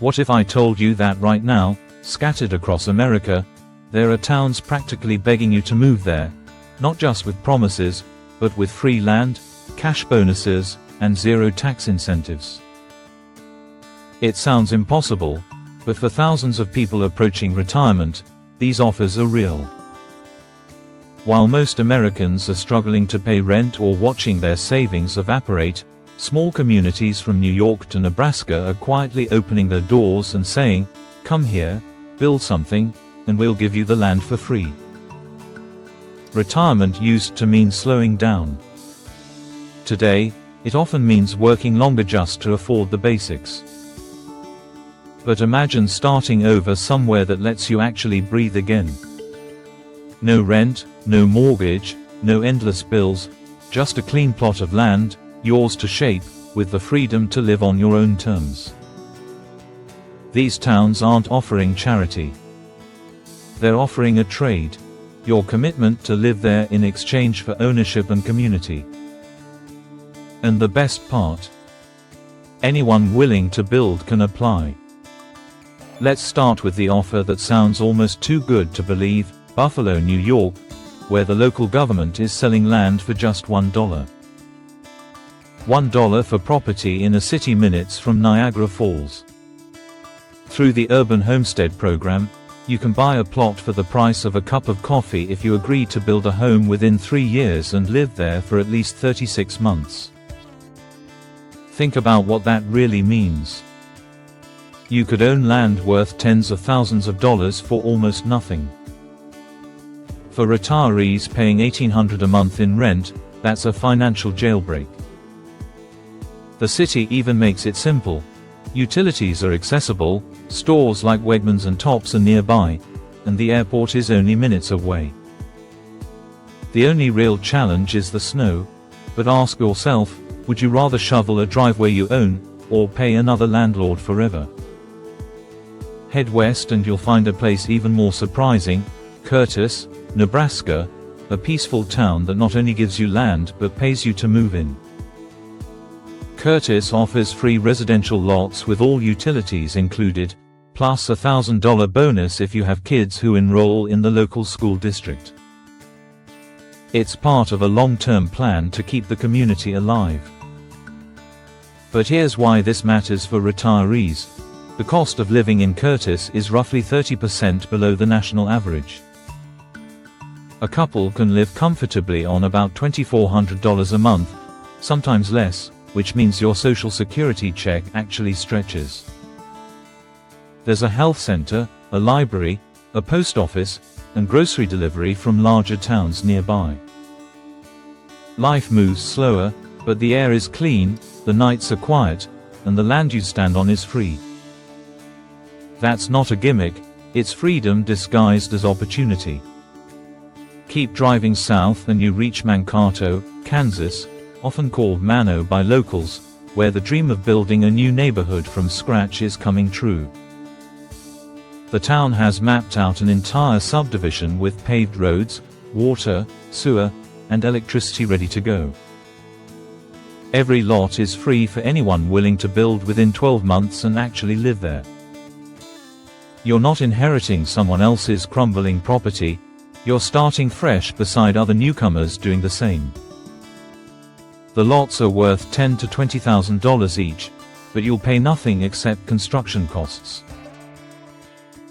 What if I told you that right now, scattered across America, there are towns practically begging you to move there, not just with promises, but with free land, cash bonuses, and zero tax incentives? It sounds impossible, but for thousands of people approaching retirement, these offers are real. While most Americans are struggling to pay rent or watching their savings evaporate, small communities from New York to Nebraska are quietly opening their doors and saying, "Come here, build something, and we'll give you the land for free." Retirement used to mean slowing down. Today, it often means working longer just to afford the basics. But imagine starting over somewhere that lets you actually breathe again. No rent, no mortgage, no endless bills, just a clean plot of land, yours to shape, with the freedom to live on your own terms. These towns aren't offering charity. They're offering a trade, your commitment to live there in exchange for ownership and community. And the best part? Anyone willing to build can apply. Let's start with the offer that sounds almost too good to believe: Buffalo, New York, where the local government is selling land for just $1. $1 for property in a city minutes from Niagara Falls. Through the Urban Homestead Program, you can buy a plot for the price of a cup of coffee if you agree to build a home within 3 years and live there for at least 36 months. Think about what that really means. You could own land worth tens of thousands of dollars for almost nothing. For retirees paying $1,800 a month in rent, that's a financial jailbreak. The city even makes it simple. Utilities are accessible, stores like Wegmans and Tops are nearby, and the airport is only minutes away. The only real challenge is the snow, but ask yourself, would you rather shovel a driveway you own, or pay another landlord forever? Head west and you'll find a place even more surprising: Curtis, Nebraska, a peaceful town that not only gives you land but pays you to move in. Curtis offers free residential lots with all utilities included, plus a $1,000 bonus if you have kids who enroll in the local school district. It's part of a long-term plan to keep the community alive. But here's why this matters for retirees. The cost of living in Curtis is roughly 30% below the national average. A couple can live comfortably on about $2,400 a month, sometimes less, which means your Social Security check actually stretches. There's a health center, a library, a post office, and grocery delivery from larger towns nearby. Life moves slower, but the air is clean, the nights are quiet, and the land you stand on is free. That's not a gimmick, it's freedom disguised as opportunity. Keep driving south and you reach Mankato, Kansas, often called Mano by locals, where the dream of building a new neighborhood from scratch is coming true. The town has mapped out an entire subdivision with paved roads, water, sewer, and electricity ready to go. Every lot is free for anyone willing to build within 12 months and actually live there. You're not inheriting someone else's crumbling property, you're starting fresh beside other newcomers doing the same. The lots are worth $10,000 to $20,000 each, but you'll pay nothing except construction costs.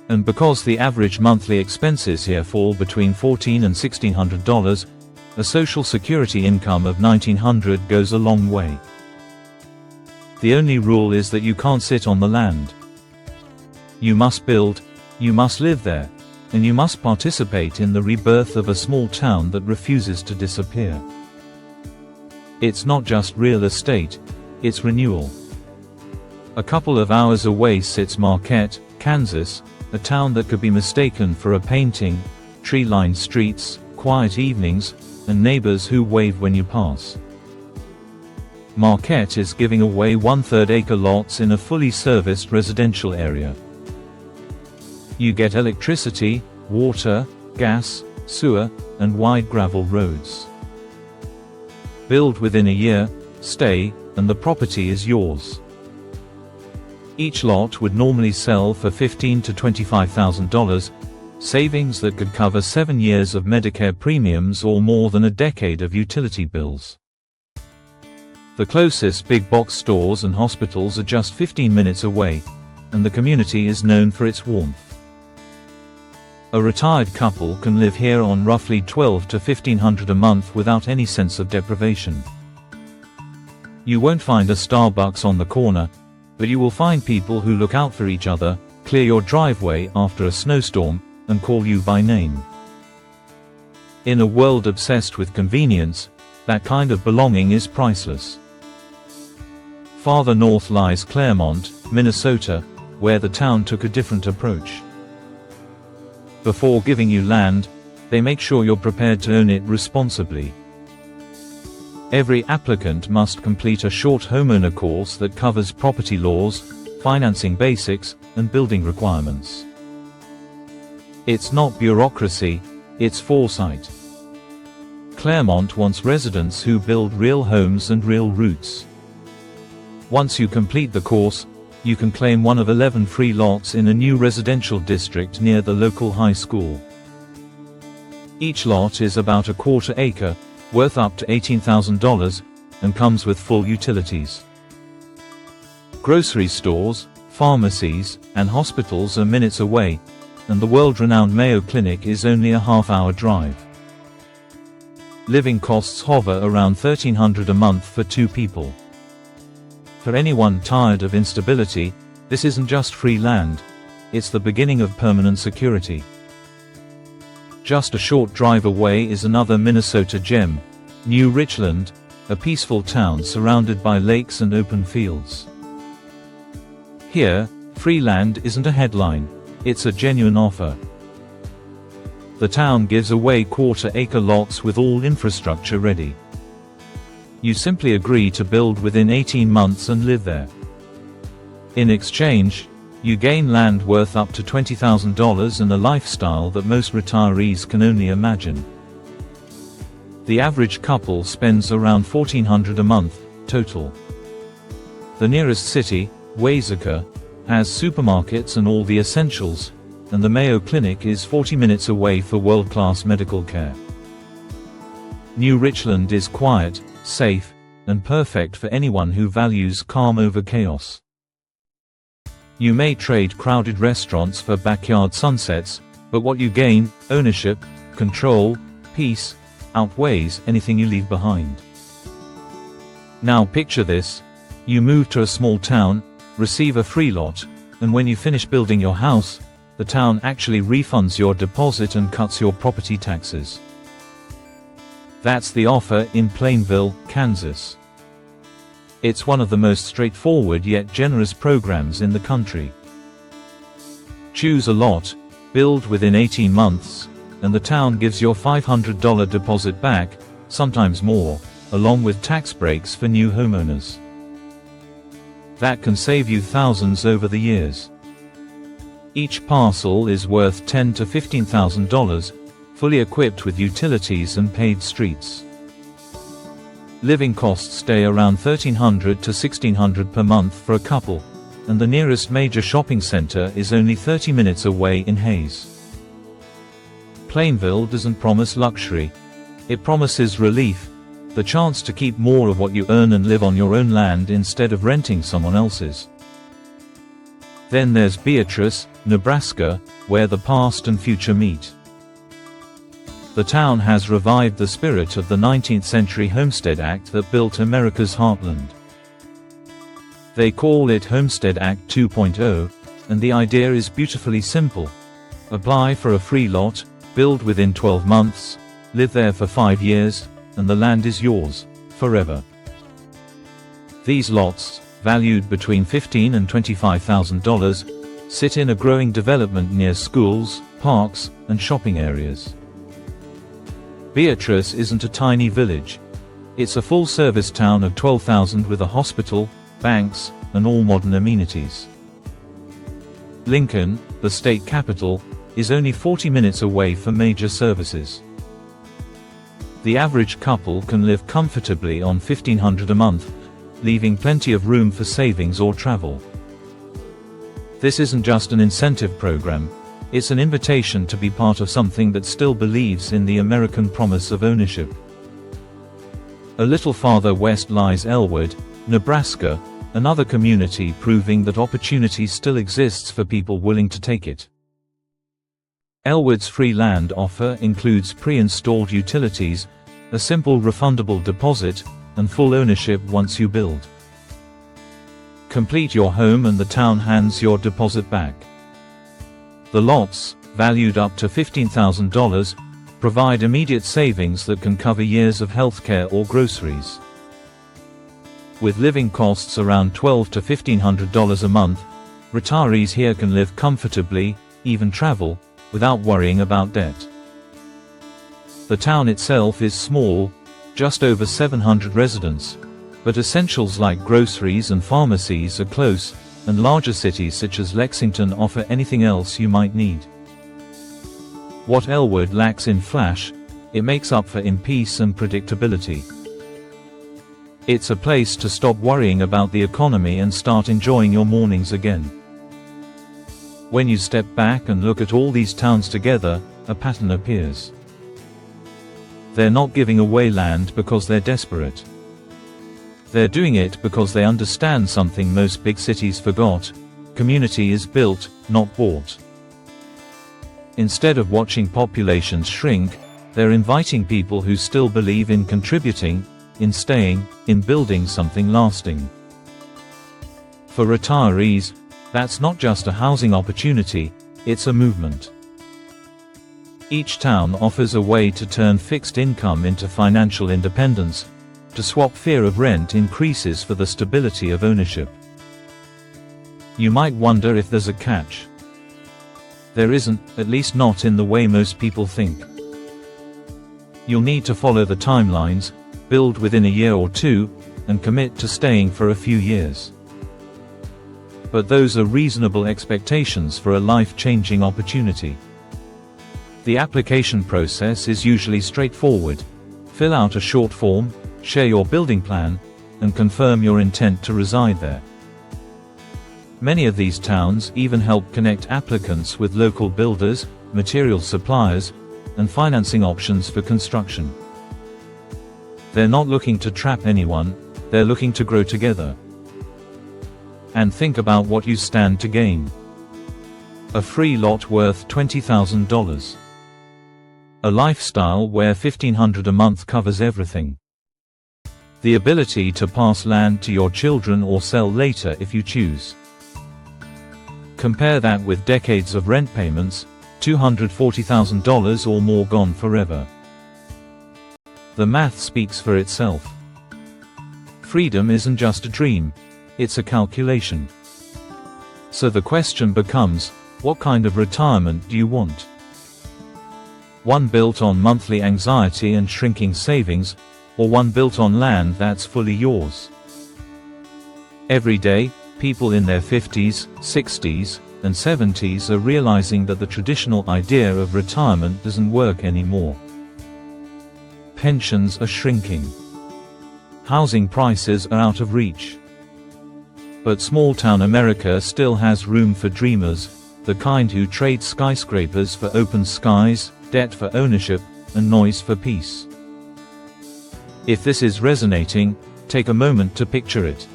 And because the average monthly expenses here fall between $1,400 and $1,600, a Social Security income of $1,900 goes a long way. The only rule is that you can't sit on the land. You must build, you must live there, and you must participate in the rebirth of a small town that refuses to disappear. It's not just real estate, it's renewal. A couple of hours away sits Marquette, Kansas, a town that could be mistaken for a painting: tree-lined streets, quiet evenings, and neighbors who wave when you pass. Marquette is giving away 1/3 acre lots in a fully serviced residential area. You get electricity, water, gas, sewer, and wide gravel roads. Build within a year, stay, and the property is yours. Each lot would normally sell for $15,000 to $25,000, savings that could cover 7 years of Medicare premiums or more than a decade of utility bills. The closest big box stores and hospitals are just 15 minutes away, and the community is known for its warmth. A retired couple can live here on roughly $1,200 to $1,500 a month without any sense of deprivation. You won't find a Starbucks on the corner, but you will find people who look out for each other, clear your driveway after a snowstorm, and call you by name. In a world obsessed with convenience, that kind of belonging is priceless. Farther north lies Claremont, Minnesota, where the town took a different approach. Before giving you land, they make sure you're prepared to own it responsibly. Every applicant must complete a short homeowner course that covers property laws, financing basics, and building requirements. It's not bureaucracy, it's foresight. Claremont wants residents who build real homes and real routes. Once you complete the course, you can claim one of 11 free lots in a new residential district near the local high school. Each lot is about a quarter acre, worth up to $18,000, and comes with full utilities. Grocery stores, pharmacies, and hospitals are minutes away, and the world-renowned Mayo Clinic is only a half-hour drive. Living costs hover around $1,300 a month for 2 people. For anyone tired of instability, this isn't just free land, it's the beginning of permanent security. Just a short drive away is another Minnesota gem, New Richland, a peaceful town surrounded by lakes and open fields. Here, free land isn't a headline, it's a genuine offer. The town gives away quarter-acre lots with all infrastructure ready. You simply agree to build within 18 months and live there. In exchange, you gain land worth up to $20,000 and a lifestyle that most retirees can only imagine. The average couple spends around $1,400 a month, total. The nearest city, Wazeca, has supermarkets and all the essentials, and the Mayo Clinic is 40 minutes away for world-class medical care. New Richland is quiet, safe, and perfect for anyone who values calm over chaos. You may trade crowded restaurants for backyard sunsets, but what you gain, ownership, control, peace, outweighs anything you leave behind. Now picture this: you move to a small town, receive a free lot, and when you finish building your house, the town actually refunds your deposit and cuts your property taxes. That's the offer in Plainville, Kansas. It's one of the most straightforward yet generous programs in the country. Choose a lot, build within 18 months, and the town gives your $500 deposit back, sometimes more, along with tax breaks for new homeowners. That can save you thousands over the years. Each parcel is worth $10,000 to $15,000, fully equipped with utilities and paved streets. Living costs stay around $1,300 to $1,600 per month for a couple, and the nearest major shopping center is only 30 minutes away in Hayes. Plainville doesn't promise luxury. It promises relief, the chance to keep more of what you earn and live on your own land instead of renting someone else's. Then there's Beatrice, Nebraska, where the past and future meet. The town has revived the spirit of the 19th century Homestead Act that built America's heartland. They call it Homestead Act 2.0, and the idea is beautifully simple. Apply for a free lot, build within 12 months, live there for 5 years, and the land is yours, forever. These lots, valued between $15,000 and $25,000, sit in a growing development near schools, parks, and shopping areas. Beatrice isn't a tiny village. It's a full-service town of 12,000 with a hospital, banks, and all modern amenities. Lincoln, the state capital, is only 40 minutes away for major services. The average couple can live comfortably on $1,500 a month, leaving plenty of room for savings or travel. This isn't just an incentive program, it's an invitation to be part of something that still believes in the American promise of ownership. A little farther west lies Elwood, Nebraska, another community proving that opportunity still exists for people willing to take it. Elwood's free land offer includes pre-installed utilities, a simple refundable deposit, and full ownership once you build. Complete your home and the town hands your deposit back. The lots, valued up to $15,000, provide immediate savings that can cover years of healthcare or groceries. With living costs around $1,200 to $1,500 a month, retirees here can live comfortably, even travel, without worrying about debt. The town itself is small, just over 700 residents, but essentials like groceries and pharmacies are close, and larger cities such as Lexington offer anything else you might need. What Elwood lacks in flash, it makes up for in peace and predictability. It's a place to stop worrying about the economy and start enjoying your mornings again. When you step back and look at all these towns together, a pattern appears. They're not giving away land because they're desperate. They're doing it because they understand something most big cities forgot: community is built, not bought. Instead of watching populations shrink, they're inviting people who still believe in contributing, in staying, in building something lasting. For retirees, that's not just a housing opportunity, it's a movement. Each town offers a way to turn fixed income into financial independence, to swap fear of rent increases for the stability of ownership. You might wonder if there's a catch. There isn't, at least not in the way most people think. You'll need to follow the timelines, build within a year or two, and commit to staying for a few years. But those are reasonable expectations for a life-changing opportunity. The application process is usually straightforward. Fill out a short form, share your building plan, and confirm your intent to reside there. Many of these towns even help connect applicants with local builders, material suppliers, and financing options for construction. They're not looking to trap anyone, they're looking to grow together. And think about what you stand to gain. A free lot worth $20,000. A lifestyle where $1,500 a month covers everything. The ability to pass land to your children or sell later if you choose. Compare that with decades of rent payments, $240,000 or more gone forever. The math speaks for itself. Freedom isn't just a dream, it's a calculation. So the question becomes, what kind of retirement do you want? One built on monthly anxiety and shrinking savings, or one built on land that's fully yours? Every day, people in their 50s, 60s, and 70s are realizing that the traditional idea of retirement doesn't work anymore. Pensions are shrinking. Housing prices are out of reach. But small-town America still has room for dreamers, the kind who trade skyscrapers for open skies, debt for ownership, and noise for peace. If this is resonating, take a moment to picture it.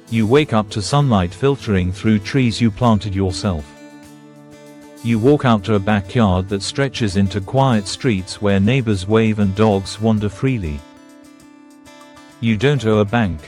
You wake up to sunlight filtering through trees you planted yourself. You walk out to a backyard that stretches into quiet streets where neighbors wave and dogs wander freely. You don't owe a bank.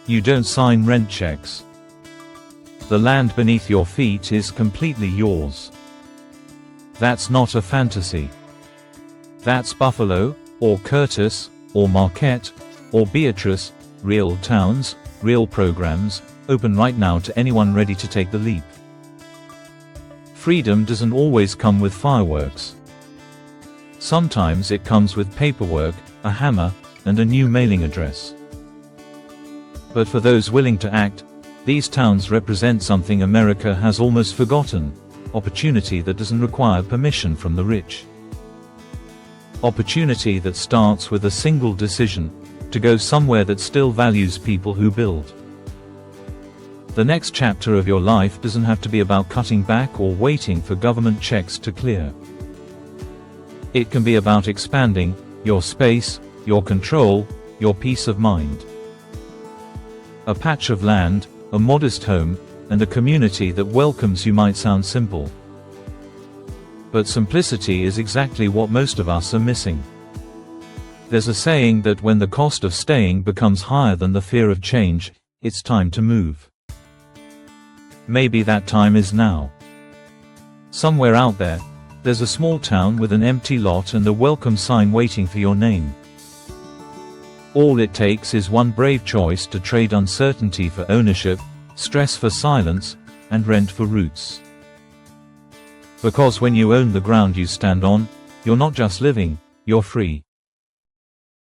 You don't sign rent checks. The land beneath your feet is completely yours. That's not a fantasy. That's Buffalo, or Curtis, or Marquette, or Beatrice, real towns, real programs, open right now to anyone ready to take the leap. Freedom doesn't always come with fireworks. Sometimes it comes with paperwork, a hammer, and a new mailing address. But for those willing to act, these towns represent something America has almost forgotten: opportunity that doesn't require permission from the rich. Opportunity that starts with a single decision: to go somewhere that still values people who build. The next chapter of your life doesn't have to be about cutting back or waiting for government checks to clear. It can be about expanding your space, your control, your peace of mind. A patch of land, a modest home, and a community that welcomes you might sound simple. But simplicity is exactly what most of us are missing. There's a saying that when the cost of staying becomes higher than the fear of change, it's time to move. Maybe that time is now. Somewhere out there, there's a small town with an empty lot and a welcome sign waiting for your name. All it takes is one brave choice to trade uncertainty for ownership, stress for silence, and rent for roots. Because when you own the ground you stand on, you're not just living, you're free.